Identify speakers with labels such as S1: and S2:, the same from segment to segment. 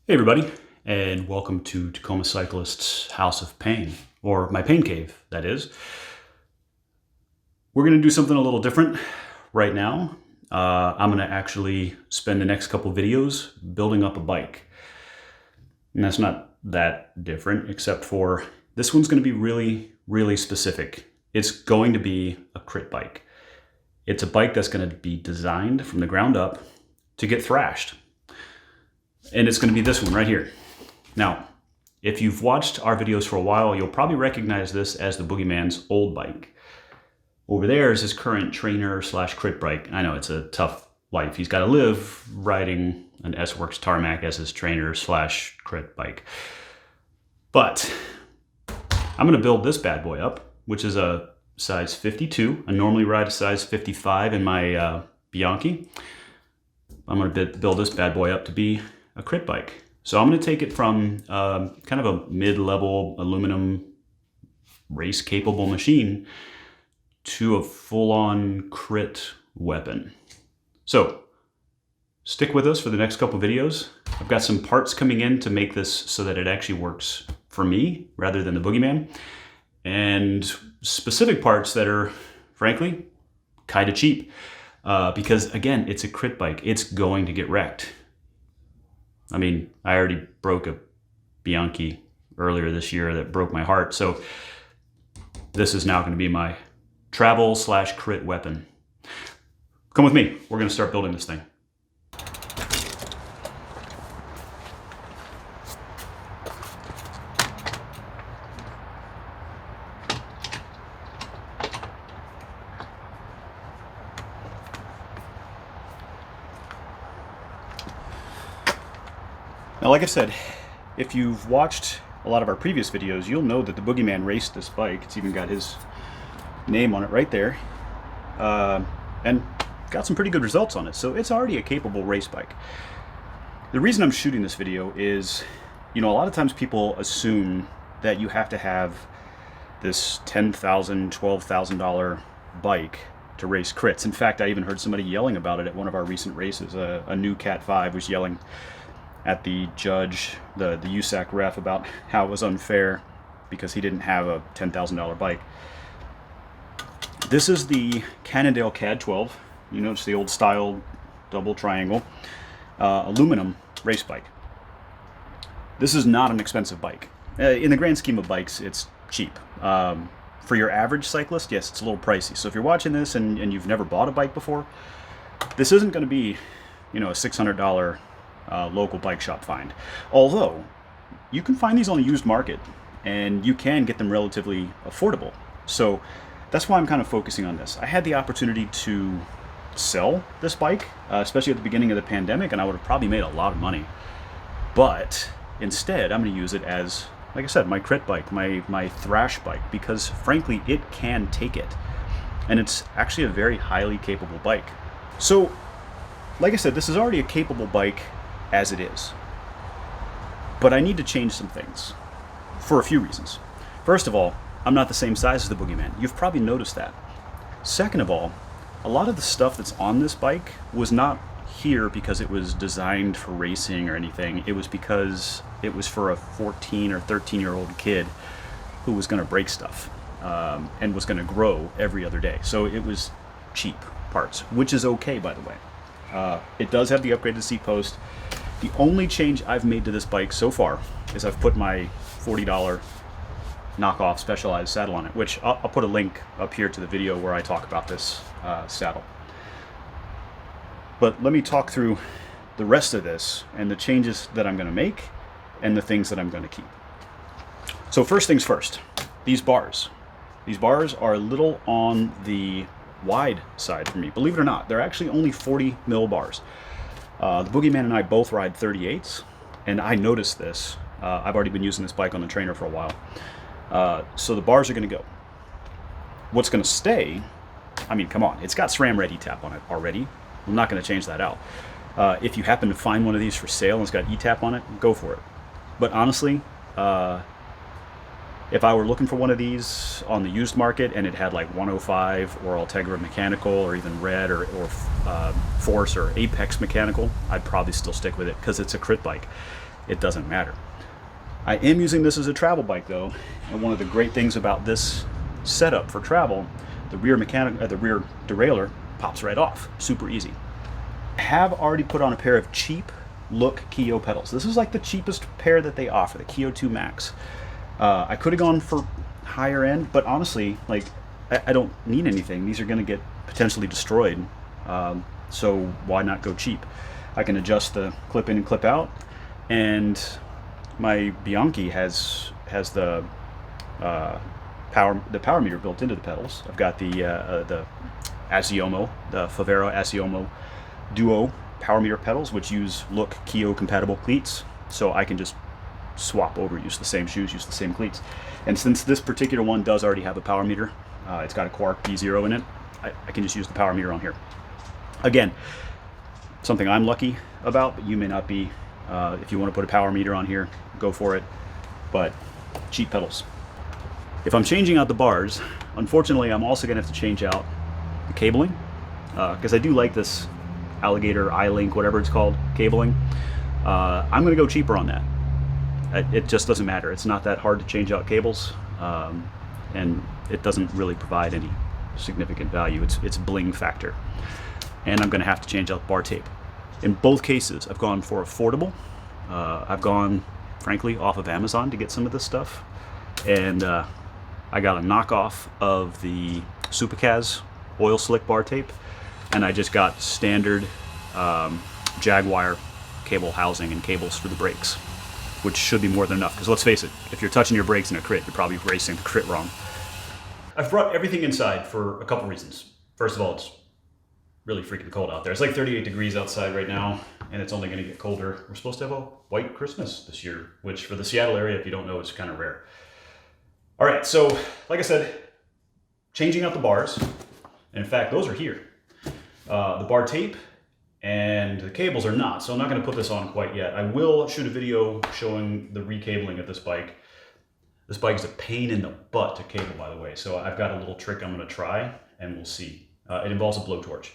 S1: Hey everybody, and welcome to Tacoma Cyclist's House of Pain, or my pain cave, that is. We're going to do something a little different right now. I'm going to actually spend the next couple videos building up a bike. And that's not that different, except for this one's going to be really, really specific. It's going to be a crit bike. It's a bike that's going to be designed from the ground up to get thrashed. And it's going to be this one right here. Now, if you've watched our videos for a while, you'll probably recognize this as the Boogeyman's old bike. Over there is his current trainer slash crit bike. I know it's a tough life. He's got to live riding an S-Works Tarmac as his trainer slash crit bike. But I'm going to build this bad boy up, which is a size 52. I normally ride a size 55 in my Bianchi. I'm going to build this bad boy up to be a crit bike. So I'm going to take it from kind of a mid-level aluminum race-capable machine to a full-on crit weapon. So stick with us for the next couple videos. I've got some parts coming in to make this so that it actually works for me rather than the Boogeyman, and specific parts that are, frankly, kind of cheap. Because again, it's a crit bike. It's going to get wrecked. I mean, I already broke a Bianchi earlier this year that broke my heart. So this is now going to be my travel slash crit weapon. Come with me. We're going to start building this thing. Now, like I said, if you've watched a lot of our previous videos, you'll know that the Boogeyman raced this bike. It's even got his name on it right there, and got some pretty good results on it. So it's already a capable race bike. The reason I'm shooting this video is, a lot of times people assume that you have to have this $10,000, $12,000 bike to race crits. In fact, I even heard somebody yelling about it at one of our recent races. A new Cat 5 was yelling at the judge, the USAC ref, about how it was unfair because he didn't have a $10,000 bike. This is the Cannondale Cad 12. You notice the old style double triangle aluminum race bike. This is not an expensive bike. In the grand scheme of bikes, it's cheap. For your average cyclist, yes, it's a little pricey. So if you're watching this and you've never bought a bike before, this isn't going to be, a $600 local bike shop find. Although, you can find these on the used market, and you can get them relatively affordable. So that's why I'm kind of focusing on this. I had the opportunity to sell this bike, especially at the beginning of the pandemic, and I would have probably made a lot of money. But instead, I'm going to use it as, like I said, my crit bike, my thrash bike, because frankly, it can take it. And it's actually a very highly capable bike. So, like I said, this is already a capable bike as it is. But I need to change some things for a few reasons. First of all, I'm not the same size as the Boogeyman. You've probably noticed that. Second of all, a lot of the stuff that's on this bike was not here because it was designed for racing or anything. It was because it was for a 14 or 13-year-old kid who was going to break stuff and was going to grow every other day. So it was cheap parts, which is okay, by the way. It does have the upgraded seat post. The only change I've made to this bike so far is I've put my $40 knockoff Specialized saddle on it, which I'll put a link up here to the video where I talk about this saddle. But let me talk through the rest of this and the changes that I'm going to make and the things that I'm going to keep. So first things first, these bars. These bars are a little on the wide side for me. Believe it or not, they're actually only 40 mil bars. The Boogeyman and I both ride 38s, and I noticed this. I've already been using this bike on the trainer for a while. So the bars are going to go. What's going to stay, I mean, come on, it's got SRAM Red E-Tap on it already. I'm not going to change that out. If you happen to find one of these for sale and it's got E-Tap on it, go for it. But honestly, if I were looking for one of these on the used market and it had like 105 or Ultegra mechanical or even Red or Force or Apex mechanical, I'd probably still stick with it because it's a crit bike. it doesn't matter. I am using this as a travel bike though, and one of the great things about this setup for travel, the rear derailleur pops right off, super easy. I have already put on a pair of cheap look Keo pedals. This is like the cheapest pair that they offer, the Keo 2 Max. I could have gone for higher end, but honestly, like I don't need anything. These are going to get potentially destroyed, so why not go cheap? I can adjust the clip in and clip out, and my Bianchi has the power meter built into the pedals. I've got the Asiomo, the Favero Asiomo Duo power meter pedals, which use look Keo compatible cleats, so I can just swap over, use the same shoes, use the same cleats. And since this particular one does already have a power meter, it's got a Quark B0 in it, I can just use the power meter on here. Again, something I'm lucky about, but you may not be. If you want to put a power meter on here, go for it, but cheap pedals. If I'm changing out the bars, unfortunately I'm also going to have to change out the cabling, because I do like this alligator iLink, whatever it's called, cabling. I'm going to go cheaper on that. It just doesn't matter. It's not that hard to change out cables, and it doesn't really provide any significant value. It's bling factor. And I'm going to have to change out bar tape. In both cases, I've gone for affordable. I've gone, frankly, off of Amazon to get some of this stuff. And I got a knockoff of the Supercaz oil slick bar tape. And I just got standard Jaguar cable housing and cables for the brakes, which should be more than enough. Because let's face it, if you're touching your brakes in a crit, you're probably racing the crit wrong. I've brought everything inside for a couple reasons. First of all, it's really freaking cold out there. It's like 38 degrees outside right now, and it's only going to get colder. We're supposed to have a white Christmas this year, which for the Seattle area, if you don't know, it's kind of rare. All right, so like I said, changing out the bars. And in fact, those are here. The bar tape and the cables are not, so I'm not going to put this on quite yet. I will shoot a video showing the recabling of this bike. This bike is a pain in the butt to cable, by the way, so I've got a little trick I'm going to try, and we'll see. It involves a blowtorch.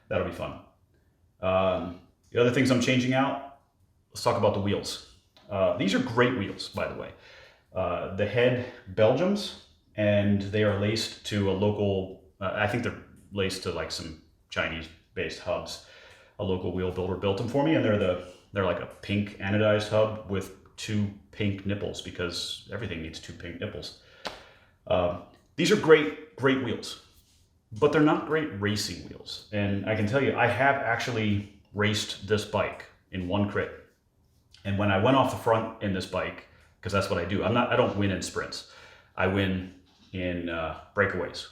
S1: That'll be fun. The other things I'm changing out, let's talk about the wheels. These are great wheels, by the way. The head Belgiums, and they are laced to a local, I think they're laced to like some Chinese-based hubs. A local wheel builder built them for me, and they're like a pink anodized hub with 2 pink nipples, because everything needs 2 pink nipples. These are great wheels, but they're not great racing wheels. And I can tell you, I have actually raced this bike in one crit. And when I went off the front in this bike, because that's what I do, I don't win in sprints. I win in breakaways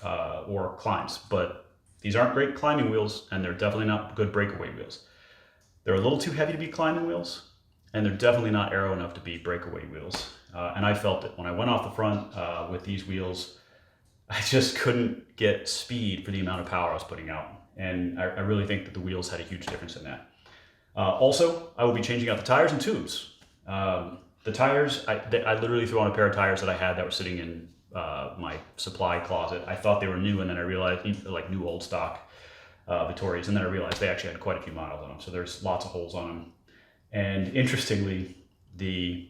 S1: or climbs, but these aren't great climbing wheels, and they're definitely not good breakaway wheels. They're a little too heavy to be climbing wheels, and they're definitely not aero enough to be breakaway wheels. And I felt it. When I went off the front with these wheels, I just couldn't get speed for the amount of power I was putting out. And I really think that the wheels had a huge difference in that. Also, I will be changing out the tires and tubes. The tires, I literally threw on a pair of tires that I had that were sitting in my supply closet. I thought they were new, and then I realized, like new old stock Vittorias, and then I realized they actually had quite a few miles on them. So there's lots of holes on them. And interestingly, the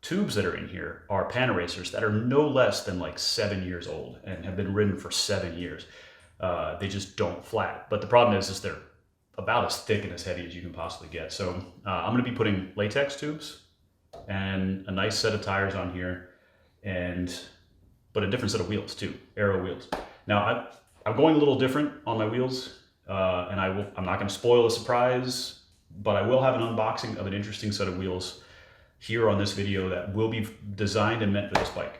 S1: tubes that are in here are Panaracers that are no less than like 7 years old and have been ridden for 7 years. They just don't flat. But the problem is they're about as thick and as heavy as you can possibly get. So I'm going to be putting latex tubes and a nice set of tires on here, but a different set of wheels too, aero wheels. Now I'm going a little different on my wheels, and I'm not going to spoil the surprise, but I will have an unboxing of an interesting set of wheels here on this video that will be designed and meant for this bike.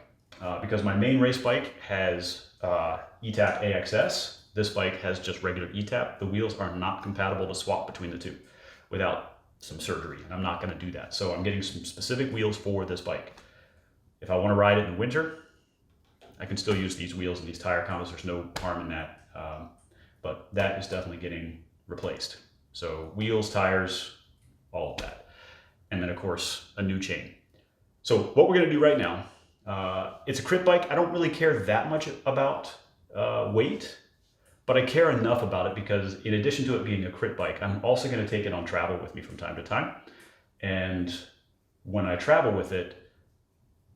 S1: Because my main race bike has ETAP AXS. This bike has just regular ETAP. The wheels are not compatible to swap between the two without some surgery. I'm not going to do that. So I'm getting some specific wheels for this bike. If I want to ride it in the winter, I can still use these wheels and these tire combos. There's no harm in that. But that is definitely getting replaced. So wheels, tires, all of that. And then of course, a new chain. So what we're going to do right now, it's a crit bike. I don't really care that much about weight, but I care enough about it because in addition to it being a crit bike, I'm also going to take it on travel with me from time to time. And when I travel with it,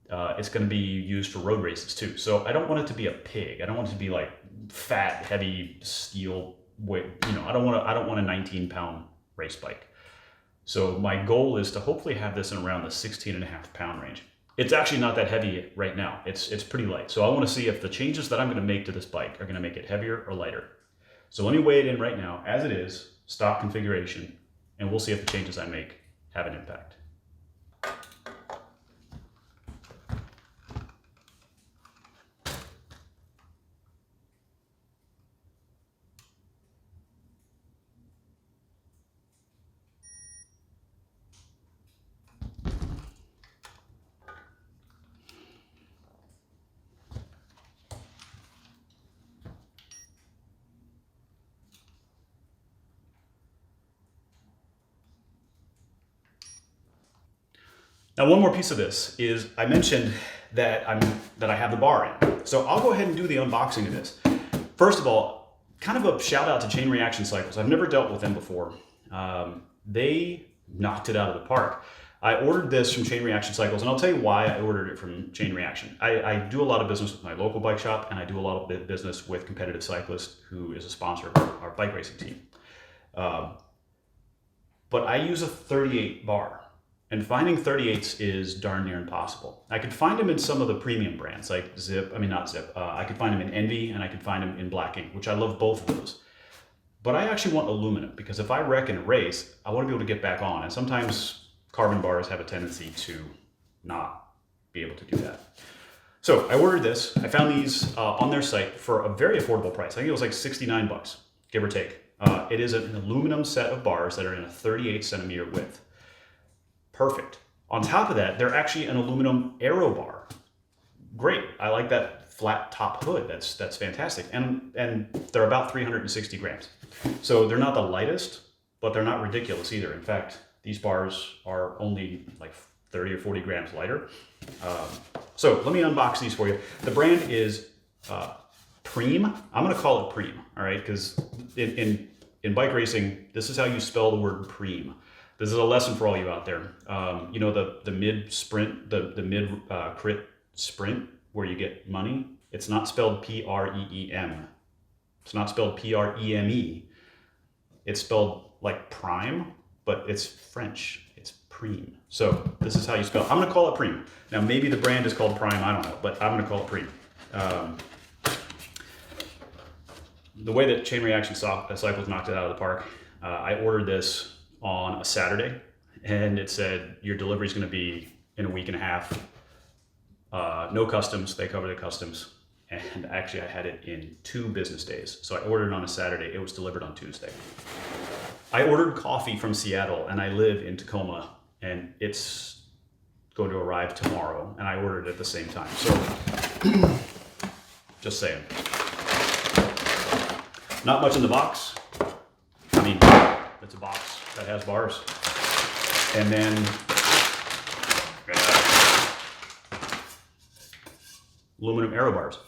S1: it's going to be used for road races too. So I don't want it to be a pig. I don't want it to be like fat, heavy steel weight. You know, I don't want a 19-pound race bike. So my goal is to hopefully have this in around the 16.5-pound range. It's actually not that heavy right now. It's pretty light. So I want to see if the changes that I'm going to make to this bike are going to make it heavier or lighter. So let me weigh it in right now as it is, stock configuration, and we'll see if the changes I make have an impact. Now, one more piece of this is I mentioned that I have the bar in. So I'll go ahead and do the unboxing of this. First of all, kind of a shout out to Chain Reaction Cycles. I've never dealt with them before. They knocked it out of the park. I ordered this from Chain Reaction Cycles, and I'll tell you why I ordered it from Chain Reaction. I do a lot of business with my local bike shop, and I do a lot of business with Competitive Cyclist, who is a sponsor of our bike racing team. But I use a 38 bar. And finding 38s is darn near impossible. I could find them in some of the premium brands like I could find them in Envy, and I could find them in Black Ink, which I love both of those. But I actually want aluminum because if I wreck in a race, I want to be able to get back on. And sometimes carbon bars have a tendency to not be able to do that. So I ordered this. I found these on their site for a very affordable price. I think it was like 69 bucks, give or take. It is an aluminum set of bars that are in a 38 centimeter width. Perfect. On top of that, they're actually an aluminum aero bar. Great. I like that flat top hood. That's fantastic. And they're about 360 grams. So they're not the lightest, but they're not ridiculous either. In fact, these bars are only like 30 or 40 grams lighter. So let me unbox these for you. The brand is Prime. I'm going to call it Prime, all right? Because in bike racing, this is how you spell the word Prime. This is a lesson for all you out there. You know, the mid sprint, the mid crit sprint where you get money. It's not spelled P-R-E-E-M. It's not spelled P-R-E-M-E. It's spelled like prime, but it's French. It's Prime. So this is how you spell it. I'm going to call it Prime. Now maybe the brand is called Prime. I don't know, but I'm going to call it Prime. The way that Chain Reaction Cycles knocked it out of the park, I ordered this on a Saturday, and it said your delivery is going to be in a week and a half. No customs. They cover the customs. And actually I had it in 2 business days. So I ordered it on a Saturday. It was delivered on Tuesday. I ordered coffee from Seattle, and I live in Tacoma, and it's going to arrive tomorrow, and I ordered it at the same time. So just saying. Not much in the box. I mean, it's a box that has bars. And then aluminum aero bars.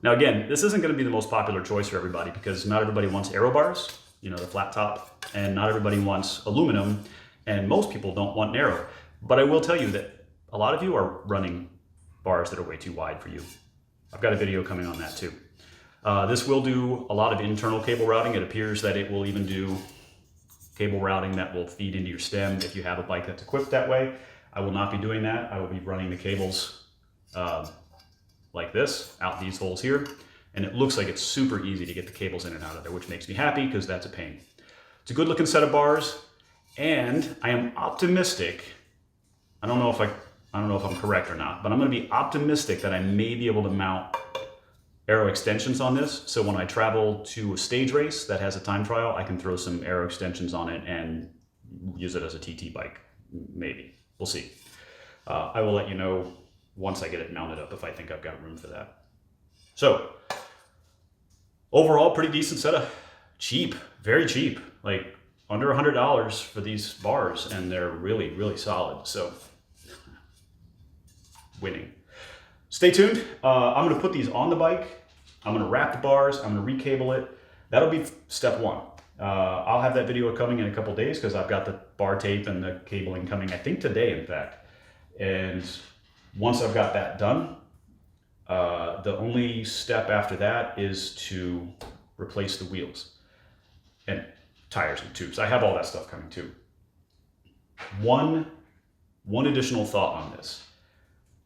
S1: Now again, this isn't going to be the most popular choice for everybody because not everybody wants aero bars, you know, the flat top, and not everybody wants aluminum, and most people don't want narrow. But I will tell you that a lot of you are running bars that are way too wide for you. I've got a video coming on that too. This will do a lot of internal cable routing. It appears that it will even do cable routing that will feed into your stem if you have a bike that's equipped that way. I will not be doing that. I will be running the cables like this, out these holes here. And it looks like it's super easy to get the cables in and out of there, which makes me happy because that's a pain. It's a good looking set of bars, and I am optimistic. I don't know if I'm correct or not, but I'm going to be optimistic that I may be able to mount aero extensions on this. So when I travel to a stage race that has a time trial, I can throw some aero extensions on it and use it as a TT bike. Maybe. We'll see. I will let you know once I get it mounted up if I think I've got room for that. So overall, pretty decent setup. Cheap, very cheap, like under $100 for these bars, and they're really, really solid. So winning. Stay tuned. I'm going to put these on the bike I'm going to wrap the bars. I'm going to recable it. That'll be step one. I'll have that video coming in a couple days because I've got the bar tape and the cabling coming, I think today, in fact. And once I've got that done, the only step after that is to replace the wheels and tires and tubes. I have all that stuff coming too. One additional thought on this.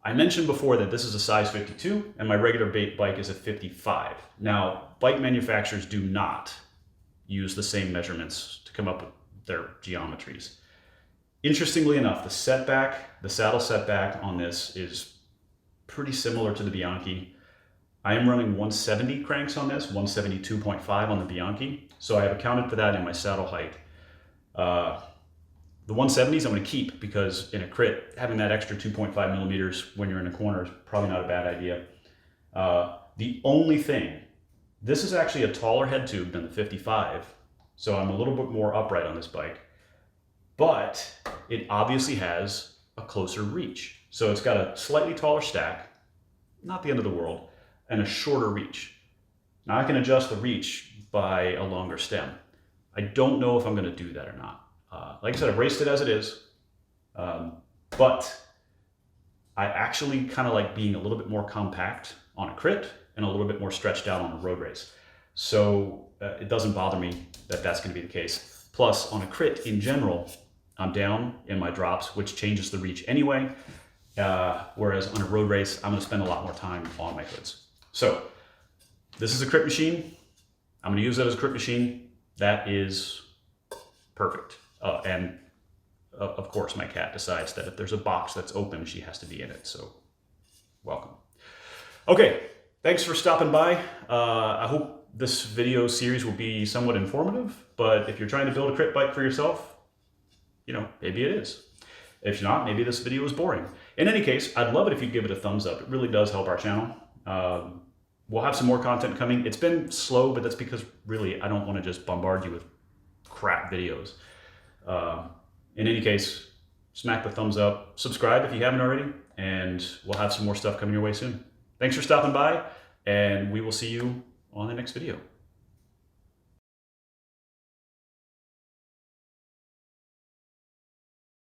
S1: I mentioned before that this is a size 52 and my regular bike is a 55. Now, bike manufacturers do not use the same measurements to come up with their geometries. Interestingly enough, the saddle setback on this is pretty similar to the Bianchi. I am running 170 cranks on this, 172.5 on the Bianchi. So I have accounted for that in my saddle height. The 170s I'm going to keep because in a crit, having that extra 2.5 millimeters when you're in a corner is probably not a bad idea. The only thing, this is actually a taller head tube than the 55, so I'm a little bit more upright on this bike, but it obviously has a closer reach. So it's got a slightly taller stack, not the end of the world, and a shorter reach. Now I can adjust the reach by a longer stem. I don't know if I'm going to do that or not. Like I said, I've raced it as it is, but I actually kind of like being a little bit more compact on a crit and a little bit more stretched out on a road race. So it doesn't bother me that that's going to be the case. Plus, on a crit in general, I'm down in my drops, which changes the reach anyway. Whereas on a road race, I'm going to spend a lot more time on my hoods. So this is a crit machine. I'm going to use that as a crit machine. That is perfect. And of course, my cat decides that if there's a box that's open, she has to be in it. So welcome. Okay, thanks for stopping by. I hope this video series will be somewhat informative, but if you're trying to build a crit bike for yourself, you know, maybe it is. If not, maybe this video is boring. In any case, I'd love it if you give it a thumbs up. It really does help our channel. We'll have some more content coming. It's been slow, but that's because really I don't want to just bombard you with crap videos. In any case, smack the thumbs up, subscribe if you haven't already, and we'll have some more stuff coming your way soon. Thanks for stopping by, and we will see you on the next video.